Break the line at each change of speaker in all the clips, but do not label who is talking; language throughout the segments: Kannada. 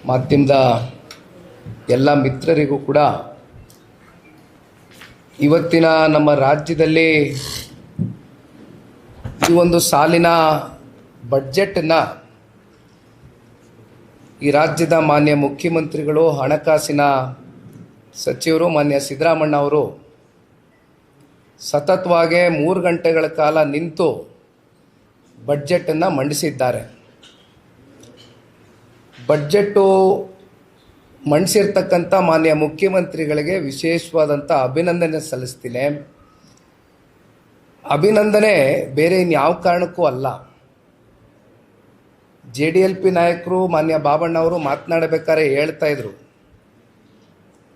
ಮಾಧ್ಯಮದ ಎಲ್ಲ ಮಿತ್ರರಿಗೂ ಕೂಡ ಇವತ್ತಿನ ನಮ್ಮ ರಾಜ್ಯದಲ್ಲಿ ಈ ಒಂದು ಸಾಲಿನ ಬಡ್ಜೆಟನ್ನು ಈ ರಾಜ್ಯದ ಮಾನ್ಯ ಮುಖ್ಯಮಂತ್ರಿಗಳು, ಹಣಕಾಸಿನ ಸಚಿವರು ಮಾನ್ಯ ಸಿದ್ದರಾಮಣ್ಣ ಅವರು ಸತತವಾಗಿ 3 ಗಂಟೆಗಳ ಕಾಲ ನಿಂತು ಬಡ್ಜೆಟನ್ನು ಮಂಡಿಸಿದ್ದಾರೆ. ಬಡ್ಜೆಟ್ಟು ಮಂಡಿಸಿರ್ತಕ್ಕಂಥ ಮಾನ್ಯ ಮುಖ್ಯಮಂತ್ರಿಗಳಿಗೆ ವಿಶೇಷವಾದಂಥ ಅಭಿನಂದನೆ ಸಲ್ಲಿಸ್ತೀನಿ. ಅಭಿನಂದನೆ ಬೇರೆ ಇನ್ಯಾವ ಕಾರಣಕ್ಕೂ ಅಲ್ಲ. JDLP ನಾಯಕರು ಮಾನ್ಯ ಬಾಬಣ್ಣ ಅವರು ಮಾತನಾಡಬೇಕಾದ್ರೆ ಹೇಳ್ತಾ ಇದ್ರು,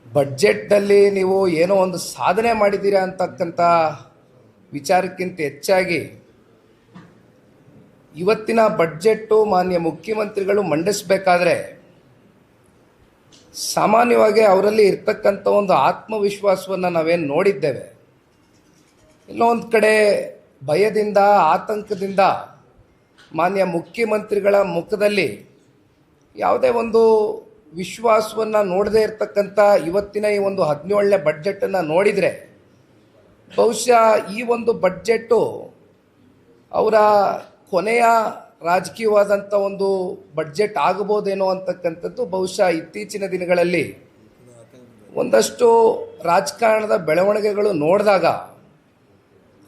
ಬಡ್ಜೆಟ್ನಲ್ಲಿ ನೀವು ಏನೋ ಒಂದು ಸಾಧನೆ ಮಾಡಿದ್ದೀರಾ ಅಂತಕ್ಕಂಥ ವಿಚಾರಕ್ಕಿಂತ ಹೆಚ್ಚಾಗಿ ಇವತ್ತಿನ ಬಡ್ಜೆಟ್ಟು ಮಾನ್ಯ ಮುಖ್ಯಮಂತ್ರಿಗಳು ಮಂಡಿಸಬೇಕಾದ್ರೆ ಸಾಮಾನ್ಯವಾಗಿ ಅವರಲ್ಲಿ ಇರ್ತಕ್ಕಂಥ ಒಂದು ಆತ್ಮವಿಶ್ವಾಸವನ್ನು ನಾವೇನು ನೋಡಿದ್ದೇವೆ. ಎಲ್ಲೋ ಒಂದು ಕಡೆ ಭಯದಿಂದ, ಆತಂಕದಿಂದ ಮಾನ್ಯ ಮುಖ್ಯಮಂತ್ರಿಗಳ ಮುಖದಲ್ಲಿ ಯಾವುದೇ ಒಂದು ವಿಶ್ವಾಸವನ್ನು ನೋಡದೇ ಇರತಕ್ಕಂಥ ಇವತ್ತಿನ ಈ ಒಂದು 17ನೇ ಬಡ್ಜೆಟನ್ನು ನೋಡಿದರೆ ಬಹುಶಃ ಈ ಒಂದು ಬಡ್ಜೆಟ್ಟು ಅವರ ಕೊನೆಯ ರಾಜಕೀಯವಾದಂಥ ಒಂದು ಬಡ್ಜೆಟ್ ಆಗಬಹುದೇನೋ ಅಂತಕ್ಕಂಥದ್ದು ಬಹುಶಃ ಇತ್ತೀಚಿನ ದಿನಗಳಲ್ಲಿ ಒಂದಷ್ಟು ರಾಜಕಾರಣದ ಬೆಳವಣಿಗೆಗಳು ನೋಡಿದಾಗ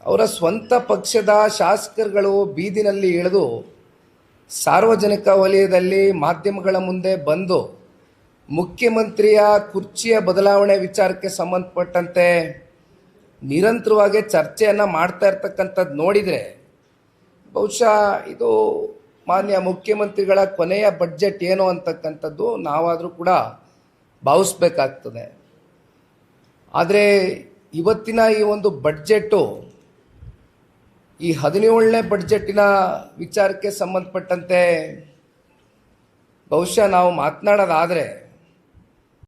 ಅವರ ಸ್ವಂತ ಪಕ್ಷದ ಶಾಸಕರುಗಳು ಬೀದಿನಲ್ಲಿ ಇಳಿದು ಸಾರ್ವಜನಿಕ ವಲಯದಲ್ಲಿ ಮಾಧ್ಯಮಗಳ ಮುಂದೆ ಬಂದು ಮುಖ್ಯಮಂತ್ರಿಯ ಕುರ್ಚಿಯ ಬದಲಾವಣೆ ವಿಚಾರಕ್ಕೆ ಸಂಬಂಧಪಟ್ಟಂತೆ ನಿರಂತರವಾಗಿ ಚರ್ಚೆಯನ್ನು ಮಾಡ್ತಾ ಇರ್ತಕ್ಕಂಥದ್ದು ನೋಡಿದರೆ ಬಹುಶಃ ಇದು ಮಾನ್ಯ ಮುಖ್ಯಮಂತ್ರಿಗಳ ಕೊನೆಯ ಬಡ್ಜೆಟ್ ಏನು ಅಂತಕ್ಕಂಥದ್ದು ನಾವಾದರೂ ಕೂಡ ಭಾವಿಸ್ಬೇಕಾಗ್ತದೆ. ಆದರೆ ಇವತ್ತಿನ ಈ ಒಂದು ಬಡ್ಜೆಟ್ಟು ಈ 17ನೇ ಬಡ್ಜೆಟ್ಟಿನ ವಿಚಾರಕ್ಕೆ ಸಂಬಂಧಪಟ್ಟಂತೆ ಬಹುಶಃ ನಾವು ಮಾತನಾಡೋದಾದರೆ